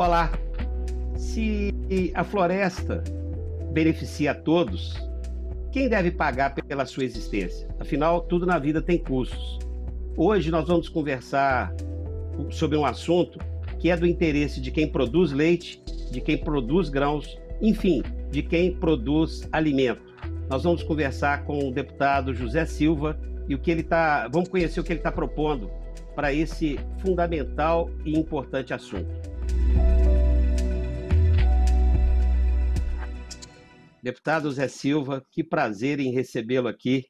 Olá, se a floresta beneficia a todos, quem deve pagar pela sua existência? Afinal, tudo na vida tem custos. Hoje nós vamos conversar sobre um assunto que é do interesse de quem produz leite, de quem produz grãos, enfim, de quem produz alimento. Nós vamos conversar com o deputado José Silva e vamos conhecer o que ele está propondo para esse fundamental e importante assunto. Deputado José Silva, que prazer em recebê-lo aqui.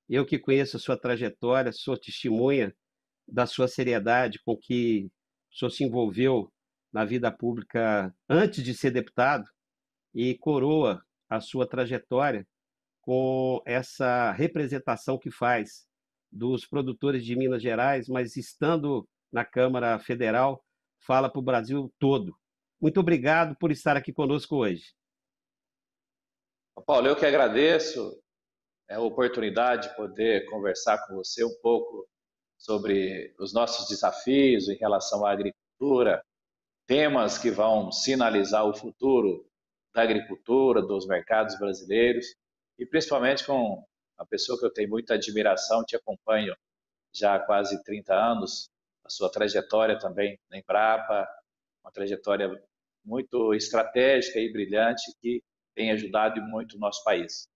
Eu que conheço a sua trajetória, sou testemunha da sua seriedade com que o senhor se envolveu na vida pública antes de ser deputado e coroa a sua trajetória com essa representação que faz dos produtores de Minas Gerais, mas estando na Câmara Federal, fala para o Brasil todo. Muito obrigado por estar aqui conosco hoje. Paulo, eu que agradeço a oportunidade de poder conversar com você um pouco sobre os nossos desafios em relação à agricultura, temas que vão sinalizar o futuro da agricultura, dos mercados brasileiros, e principalmente com uma pessoa que eu tenho muita admiração, te acompanho já há quase 30 anos, a sua trajetória também na Embrapa, uma trajetória muito estratégica e brilhante que tem ajudado muito o nosso país.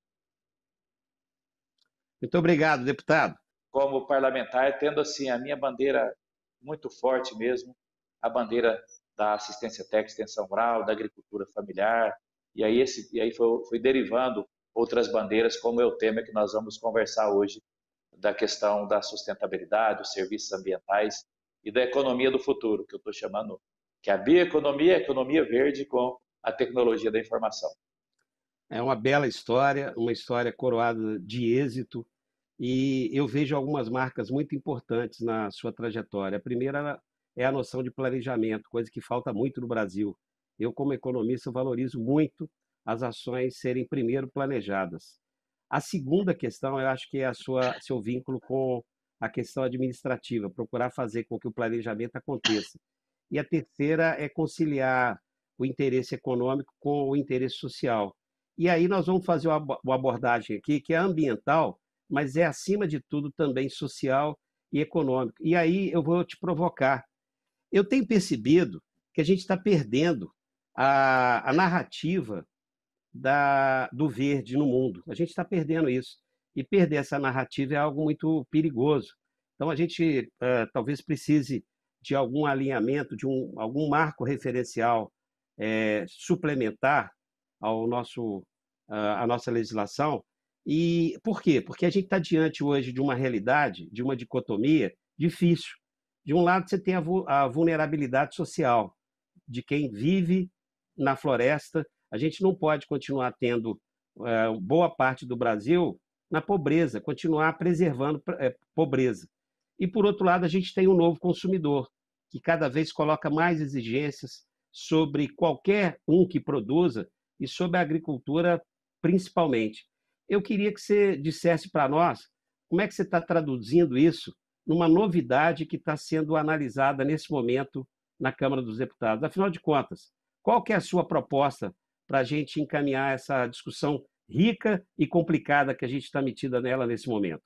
Muito obrigado, deputado. Como parlamentar, tendo assim a minha bandeira muito forte mesmo, a bandeira da assistência técnica, extensão rural, da agricultura familiar, e aí foi derivando outras bandeiras, como é o tema que nós vamos conversar hoje, da questão da sustentabilidade, dos serviços ambientais e da economia do futuro, que eu estou chamando, que é a bioeconomia, a economia verde com a tecnologia da informação. É uma bela história, uma história coroada de êxito, e eu vejo algumas marcas muito importantes na sua trajetória. A primeira é a noção de planejamento, coisa que falta muito no Brasil. Eu, como economista, valorizo muito as ações serem primeiro planejadas. A segunda questão, eu acho que é seu vínculo com a questão administrativa, procurar fazer com que o planejamento aconteça. E a terceira é conciliar o interesse econômico com o interesse social. E aí nós vamos fazer uma abordagem aqui que é ambiental, mas é, acima de tudo, também social e econômico. E aí eu vou te provocar. Eu tenho percebido que a gente está perdendo a narrativa do verde no mundo. A gente está perdendo isso. E perder essa narrativa é algo muito perigoso. Então, a gente talvez precise de algum alinhamento, de algum marco referencial suplementar à nossa legislação. E por quê? Porque a gente está diante hoje de uma realidade, de uma dicotomia difícil. De um lado, você tem a vulnerabilidade social de quem vive na floresta. A gente não pode continuar tendo boa parte do Brasil na pobreza, continuar preservando pobreza. E, por outro lado, a gente tem um novo consumidor, que cada vez coloca mais exigências sobre qualquer um que produza e sobre a agricultura principalmente. Eu queria que você dissesse para nós como é que você está traduzindo isso numa novidade que está sendo analisada nesse momento na Câmara dos Deputados. Afinal de contas, qual que é a sua proposta para a gente encaminhar essa discussão rica e complicada que a gente está metida nela nesse momento?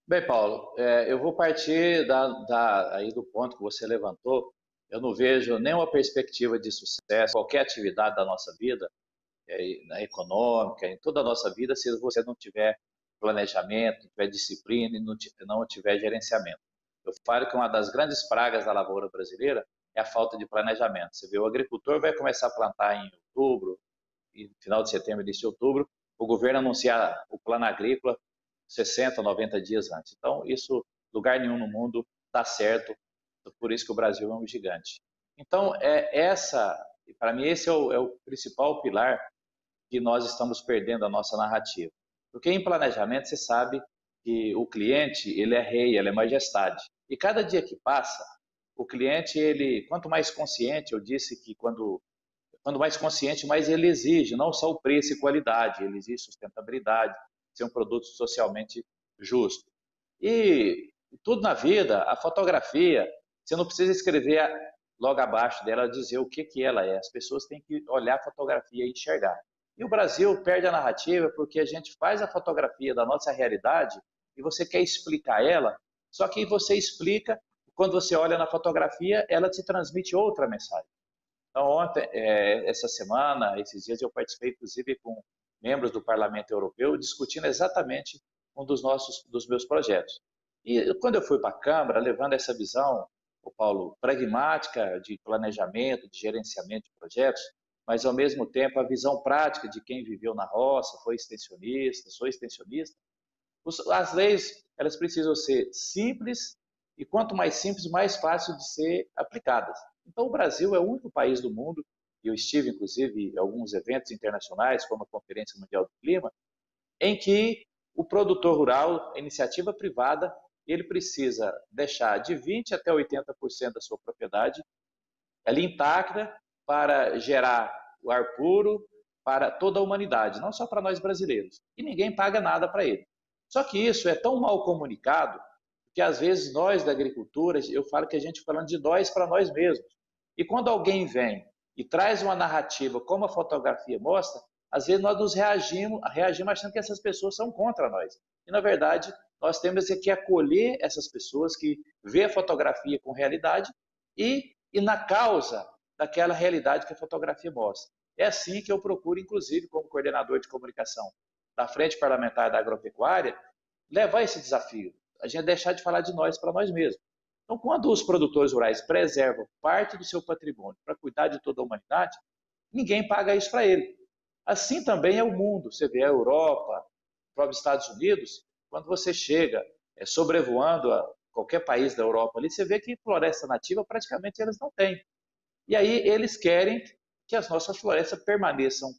Bem, Paulo, eu vou partir aí do ponto que você levantou. Eu não vejo nenhuma perspectiva de sucesso, qualquer atividade da nossa vida, na econômica, em toda a nossa vida, se você não tiver planejamento, não tiver disciplina e não tiver gerenciamento. Eu falo que uma das grandes pragas da lavoura brasileira é a falta de planejamento. Você vê, o agricultor vai começar a plantar em outubro, e final de setembro, início de outubro, o governo anunciar o plano agrícola 60, 90 dias antes. Então, isso, lugar nenhum no mundo dá certo, por isso que o Brasil é um gigante. Então, para mim, esse é o principal pilar que nós estamos perdendo a nossa narrativa. Porque em planejamento, você sabe que o cliente, ele é rei, ele é majestade. E cada dia que passa, o cliente, quanto mais consciente, eu disse que quando mais consciente, mais ele exige, não só o preço e qualidade, ele exige sustentabilidade, ser um produto socialmente justo. E tudo na vida, a fotografia, você não precisa escrever logo abaixo dela dizer o que ela é. As pessoas têm que olhar a fotografia e enxergar. E o Brasil perde a narrativa porque a gente faz a fotografia da nossa realidade e você quer explicar ela, só que você explica, quando você olha na fotografia, ela te transmite outra mensagem. Então, ontem, essa semana, esses dias, eu participei, inclusive, com membros do Parlamento Europeu, discutindo exatamente um dos meus projetos. E quando eu fui para a Câmara, levando essa visão, o Paulo, pragmática de planejamento, de gerenciamento de projetos, mas, ao mesmo tempo, a visão prática de quem viveu na roça, foi extensionista, sou extensionista, as leis, elas precisam ser simples e quanto mais simples, mais fácil de ser aplicadas. Então, o Brasil é o único país do mundo, e eu estive, inclusive, em alguns eventos internacionais, como a Conferência Mundial do Clima, em que o produtor rural, a iniciativa privada, ele precisa deixar de 20% até 80% da sua propriedade ali intacta para gerar o ar puro para toda a humanidade, não só para nós brasileiros. E ninguém paga nada para ele. Só que isso é tão mal comunicado que às vezes nós da agricultura, eu falo que a gente falando de nós para nós mesmos. E quando alguém vem e traz uma narrativa como a fotografia mostra, às vezes nós nos reagimos achando que essas pessoas são contra nós. E na verdade, nós temos que acolher essas pessoas que vê a fotografia com realidade e na causa daquela realidade que a fotografia mostra. É assim que eu procuro, inclusive, como coordenador de comunicação da Frente Parlamentar da Agropecuária, levar esse desafio. A gente deixar de falar de nós para nós mesmos. Então, quando os produtores rurais preservam parte do seu patrimônio para cuidar de toda a humanidade, ninguém paga isso para ele. Assim também é o mundo. Você vê a Europa, os próprios Estados Unidos, quando você chega sobrevoando qualquer país da Europa ali, você vê que floresta nativa praticamente eles não têm. E aí eles querem que as nossas florestas permaneçam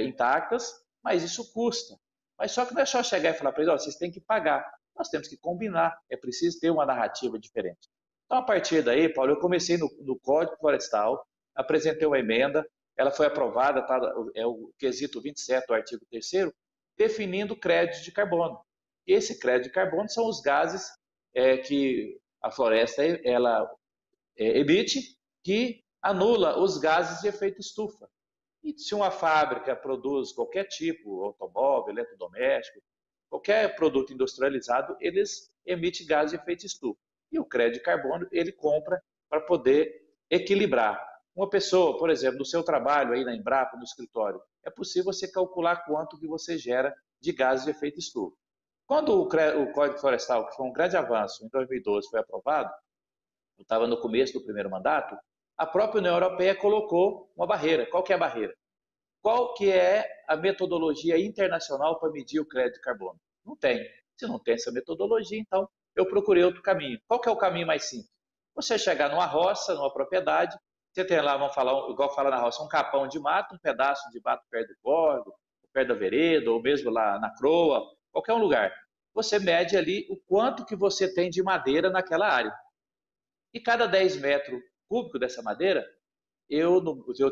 intactas, mas isso custa. Mas só que não é só chegar e falar para eles, vocês têm que pagar. Nós temos que combinar, é preciso ter uma narrativa diferente. Então, a partir daí, Paulo, eu comecei no Código Florestal, apresentei uma emenda, ela foi aprovada, tá, é o quesito 27 do artigo 3º, definindo crédito de carbono. E esse crédito de carbono são os gases que a floresta ela emite, que anula os gases de efeito estufa. E se uma fábrica produz qualquer tipo, automóvel, eletrodoméstico, qualquer produto industrializado, eles emitem gases de efeito estufa. E o crédito de carbono, ele compra para poder equilibrar. Uma pessoa, por exemplo, no seu trabalho aí na Embrapa, no escritório, é possível você calcular quanto que você gera de gases de efeito estufa. Quando o Código Florestal, que foi um grande avanço, em 2012 foi aprovado, eu estava no começo do primeiro mandato, a própria União Europeia colocou uma barreira. Qual que é a barreira? Qual que é a metodologia internacional para medir o crédito de carbono? Não tem. Se não tem essa metodologia, então eu procurei outro caminho. Qual que é o caminho mais simples? Você chegar numa roça, numa propriedade, você tem lá, vamos falar, igual fala na roça, um capão de mato, um pedaço de mato perto do córrego, perto da vereda, ou mesmo lá na croa, qualquer um lugar. Você mede ali o quanto que você tem de madeira naquela área. E cada 10 metros cúbicos dessa madeira, eu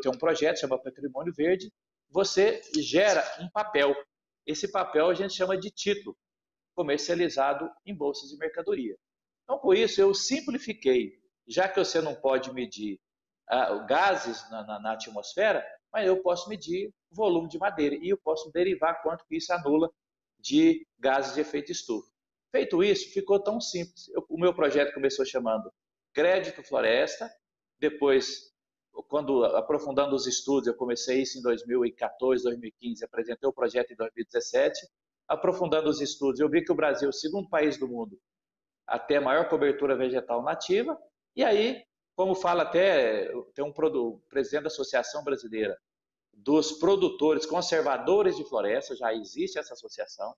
tenho um projeto, chama Patrimônio Verde, você gera um papel. Esse papel a gente chama de título, comercializado em bolsas de mercadoria. Então, com isso, eu simplifiquei, já que você não pode medir gases na atmosfera, mas eu posso medir o volume de madeira e eu posso derivar quanto que isso anula de gases de efeito estufa. Feito isso, ficou tão simples. O meu projeto começou chamando Crédito Floresta, depois, quando aprofundando os estudos, eu comecei isso em 2014, 2015, apresentei o projeto em 2017, aprofundando os estudos, eu vi que o Brasil é o segundo país do mundo a ter a maior cobertura vegetal nativa, e aí, como fala até, tem o presidente da Associação Brasileira dos Produtores Conservadores de Floresta, já existe essa associação,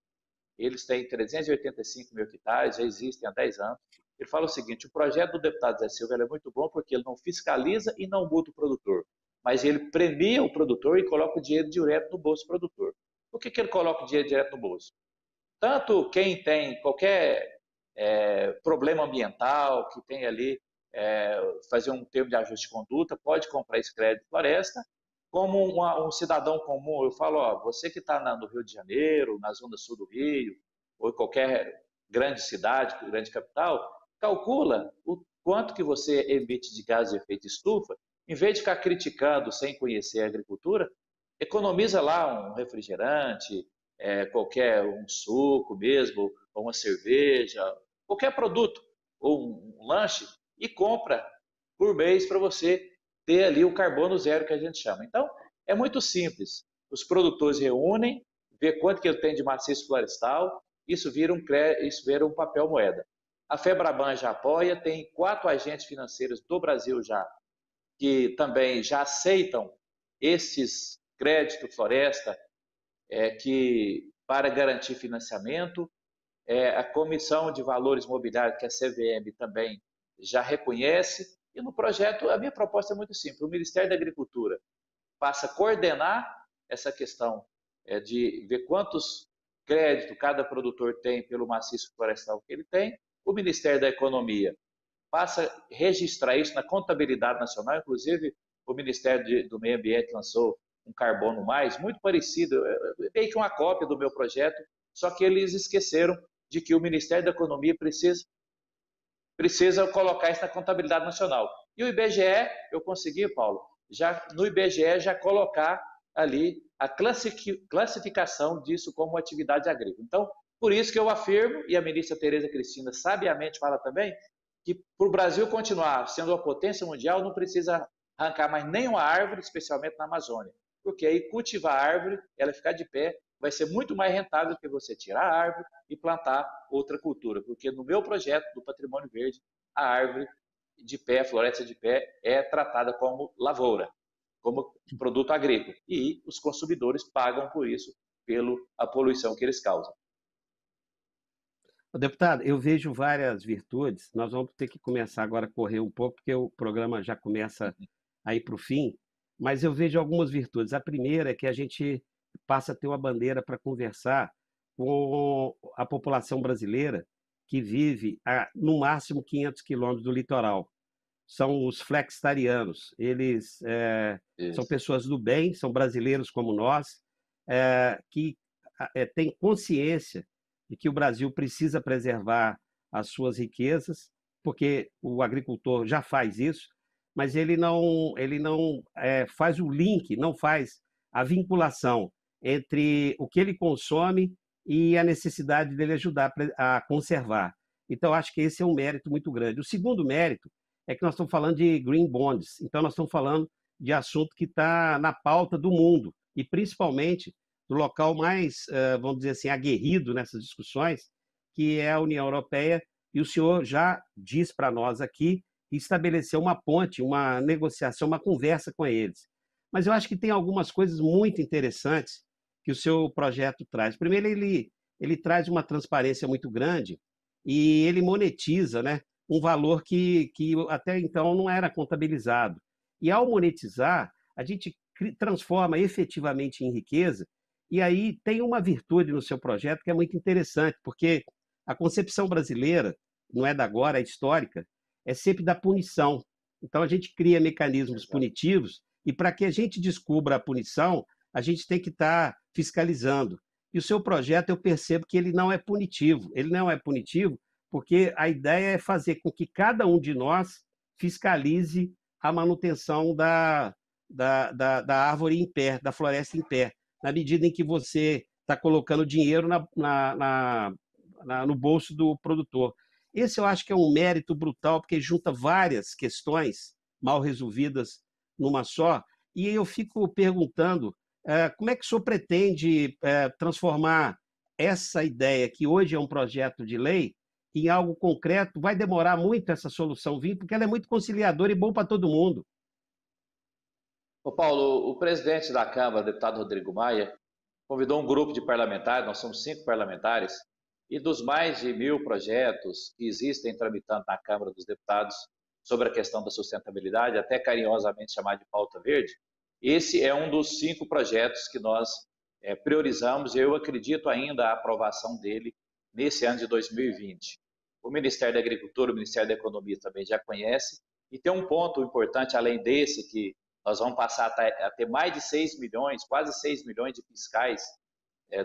eles têm 385 mil hectares, já existem há 10 anos. Ele fala o seguinte, o projeto do deputado Zé Silva é muito bom porque ele não fiscaliza e não multa o produtor, mas ele premia o produtor e coloca o dinheiro direto no bolso do produtor. Por que ele coloca o dinheiro direto no bolso? Tanto quem tem qualquer problema ambiental, que tem ali, fazer um termo de ajuste de conduta, pode comprar esse crédito de floresta, como um cidadão comum, eu falo, ó, você que está no Rio de Janeiro, na zona sul do Rio, ou em qualquer grande cidade, grande capital, calcula quanto que você emite de gás de efeito estufa, em vez de ficar criticando sem conhecer a agricultura, economiza lá um refrigerante, qualquer um suco mesmo, ou uma cerveja, qualquer produto, ou um lanche, e compra por mês para você ter ali o carbono zero que a gente chama. Então, é muito simples. Os produtores reúnem, vê quanto que ele tem de maciço florestal, isso vira um papel moeda. A Febraban já apoia, tem 4 agentes financeiros do Brasil já, que também já aceitam esses créditos floresta que para garantir financiamento. A Comissão de Valores Mobiliários, que é a CVM, também já reconhece. E no projeto, a minha proposta é muito simples. O Ministério da Agricultura passa a coordenar essa questão de ver quantos créditos cada produtor tem pelo maciço florestal que ele tem. O Ministério da Economia passa a registrar isso na contabilidade nacional. Inclusive, o Ministério do Meio Ambiente lançou um Carbono Mais, muito parecido, meio que uma cópia do meu projeto, só que eles esqueceram de que o Ministério da Economia precisa colocar isso na contabilidade nacional. E o IBGE, eu consegui, Paulo, no IBGE já colocar ali a classificação disso como atividade agrícola. Então, por isso que eu afirmo, e a ministra Tereza Cristina sabiamente fala também, que para o Brasil continuar sendo uma potência mundial, não precisa arrancar mais nenhuma árvore, especialmente na Amazônia. Porque aí cultivar a árvore, ela ficar de pé, vai ser muito mais rentável do que você tirar a árvore e plantar outra cultura. Porque no meu projeto do Patrimônio Verde, a árvore de pé, a floresta de pé, é tratada como lavoura, como produto agrícola. E os consumidores pagam por isso, pela poluição que eles causam. Deputado, eu vejo várias virtudes. Nós vamos ter que começar agora a correr um pouco, porque o programa já começa a ir para o fim, mas eu vejo algumas virtudes. A primeira é que a gente passa a ter uma bandeira para conversar com a população brasileira que vive a, no máximo, 500 quilômetros do litoral. São os flexitarianos. Eles são pessoas do bem, são brasileiros como nós, que têm consciência de que o Brasil precisa preservar as suas riquezas, porque o agricultor já faz isso, mas ele não faz o link, não faz a vinculação entre o que ele consome e a necessidade dele ajudar a conservar. Então, acho que esse é um mérito muito grande. O segundo mérito é que nós estamos falando de green bonds, então nós estamos falando de assunto que está na pauta do mundo, e principalmente do local mais, vamos dizer assim, aguerrido nessas discussões, que é a União Europeia, e o senhor já diz para nós aqui que estabeleceu uma ponte, uma negociação, uma conversa com eles. Mas eu acho que tem algumas coisas muito interessantes que o seu projeto traz. Primeiro, ele traz uma transparência muito grande e ele monetiza, né, um valor que até então não era contabilizado. E ao monetizar, a gente transforma efetivamente em riqueza. E aí tem uma virtude no seu projeto que é muito interessante, porque a concepção brasileira, não é da agora, é histórica, é sempre da punição. Então a gente cria mecanismos punitivos e para que a gente descubra a punição, a gente tem que estar fiscalizando. E o seu projeto, eu percebo que ele não é punitivo. Ele não é punitivo porque a ideia é fazer com que cada um de nós fiscalize a manutenção da árvore em pé, da floresta em pé, na medida em que você está colocando dinheiro no bolso do produtor. Esse eu acho que é um mérito brutal, porque junta várias questões mal resolvidas numa só, e eu fico perguntando como é que o senhor pretende transformar essa ideia, que hoje é um projeto de lei, em algo concreto. Vai demorar muito essa solução vir, porque ela é muito conciliadora e bom para todo mundo. Ô Paulo, o presidente da Câmara, o deputado Rodrigo Maia, convidou um grupo de parlamentares, nós somos 5 parlamentares, e dos mais de 1.000 projetos que existem tramitando na Câmara dos Deputados sobre a questão da sustentabilidade, até carinhosamente chamado de pauta verde, esse é um dos 5 projetos que nós priorizamos, e eu acredito ainda a aprovação dele nesse ano de 2020. O Ministério da Agricultura, o Ministério da Economia também já conhece, e tem um ponto importante, além desse, que nós vamos passar a ter mais de 6 milhões, quase 6 milhões de fiscais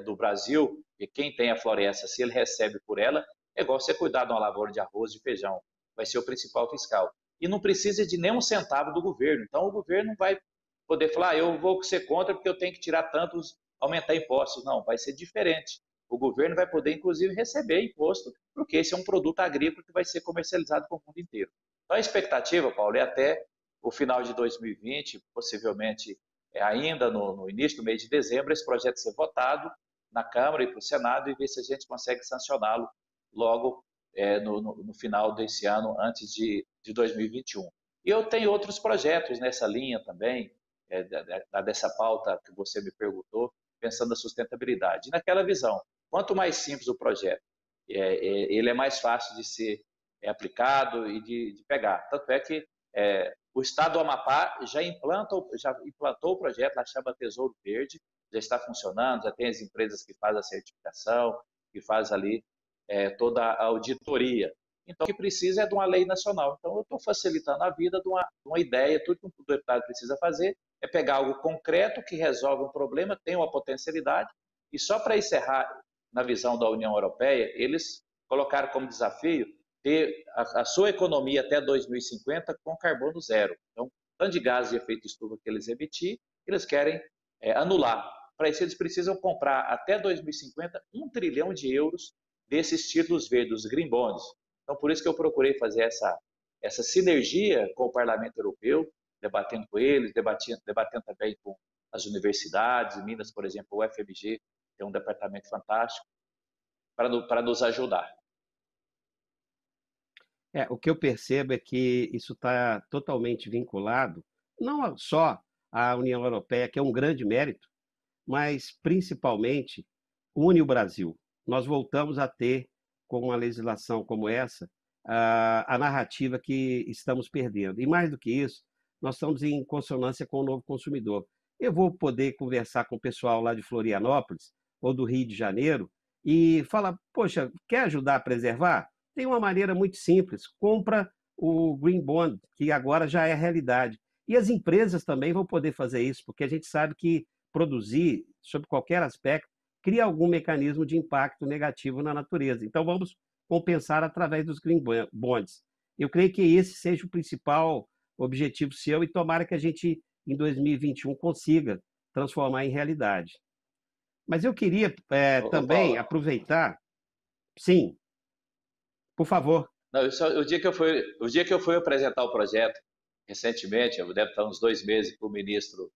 do Brasil, e quem tem a floresta, se ele recebe por ela, é igual você cuidar de uma lavoura de arroz, de feijão. vai ser o principal fiscal. E não precisa de nenhum centavo do governo. Então, o governo não vai poder falar, eu vou ser contra porque eu tenho que tirar tantos, aumentar impostos. Não, vai ser diferente. O governo vai poder, inclusive, receber imposto, porque esse é um produto agrícola que vai ser comercializado para o mundo inteiro. Então, a expectativa, Paulo, é até o final de 2020, possivelmente ainda no início do mês de dezembro, esse projeto ser votado na Câmara e para o Senado e ver se a gente consegue sancioná-lo logo no final desse ano, antes de 2021. E eu tenho outros projetos nessa linha também, dessa pauta que você me perguntou, pensando na sustentabilidade. E naquela visão, quanto mais simples o projeto, ele é mais fácil de ser aplicado e de pegar. Tanto é que o Estado do Amapá já implantou o projeto, lá chama Tesouro Verde, já está funcionando, já tem as empresas que fazem a certificação, que fazem ali toda a auditoria. Então, o que precisa é de uma lei nacional. Então, eu estou facilitando a vida de uma ideia, tudo que um deputado precisa fazer é pegar algo concreto que resolve um problema, tem uma potencialidade, e só para encerrar, na visão da União Europeia, eles colocaram como desafio ter a sua economia até 2050 com carbono zero. Então, tanto de gases de efeito estufa que eles emitirem, eles querem anular. Para isso, eles precisam comprar até 2050 1 trilhão de euros desses títulos verdes, os green bonds. Então, por isso que eu procurei fazer essa sinergia com o Parlamento Europeu, debatendo com eles, debatendo também com as universidades. Em Minas, por exemplo, o UFMG tem um departamento fantástico para nos ajudar. O que eu percebo é que isso está totalmente vinculado, não só à União Europeia, que é um grande mérito, mas principalmente une o Brasil. Nós voltamos a ter, com uma legislação como essa, a narrativa que estamos perdendo. E mais do que isso, nós estamos em consonância com o novo consumidor. Eu vou poder conversar com o pessoal lá de Florianópolis ou do Rio de Janeiro e falar, poxa, quer ajudar a preservar? Tem uma maneira muito simples, compra o Green Bond, que agora já é realidade. E as empresas também vão poder fazer isso, porque a gente sabe que produzir, sob qualquer aspecto, cria algum mecanismo de impacto negativo na natureza. Então, vamos compensar através dos Green Bonds. Eu creio que esse seja o principal objetivo seu e tomara que a gente, em 2021, consiga transformar em realidade. Mas eu queria também aproveitar... Sim, por favor. Não, o dia que eu fui apresentar o projeto, recentemente, eu deve estar uns 2 meses para o ministro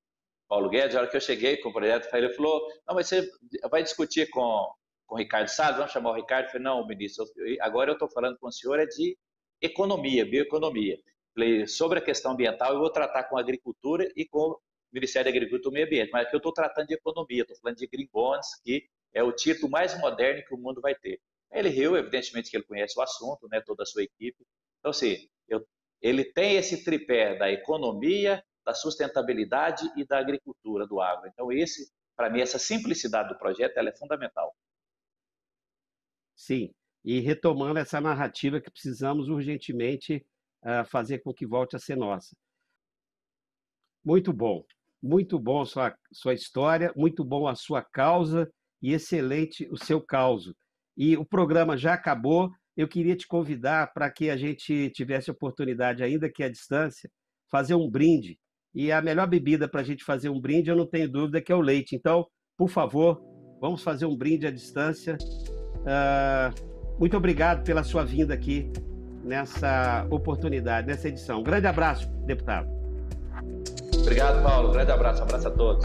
Paulo Guedes, a hora que eu cheguei com o projeto, ele falou, não, mas você vai discutir com o Ricardo Salles, vamos chamar o Ricardo? Eu falei, não, ministro, agora eu estou falando com o senhor de economia, bioeconomia. Falei, sobre a questão ambiental, eu vou tratar com a agricultura e com o Ministério da Agricultura e Meio Ambiente, mas aqui eu estou tratando de economia, estou falando de Green Bonds, que é o título mais moderno que o mundo vai ter. Ele riu, evidentemente que ele conhece o assunto, né, toda a sua equipe. Então, assim, ele tem esse tripé da economia, da sustentabilidade e da agricultura, do agro. Então, para mim, essa simplicidade do projeto ela é fundamental. Sim, e retomando essa narrativa que precisamos urgentemente fazer com que volte a ser nossa. Muito bom sua história, muito bom a sua causa e excelente o seu causo. E o programa já acabou, eu queria te convidar para que a gente tivesse a oportunidade, ainda que à distância, fazer um brinde. E a melhor bebida para a gente fazer um brinde, eu não tenho dúvida, que é o leite. Então, por favor, vamos fazer um brinde à distância. Muito obrigado pela sua vinda aqui nessa oportunidade, nessa edição. Um grande abraço, deputado. Obrigado, Paulo. Um grande abraço. Um abraço a todos.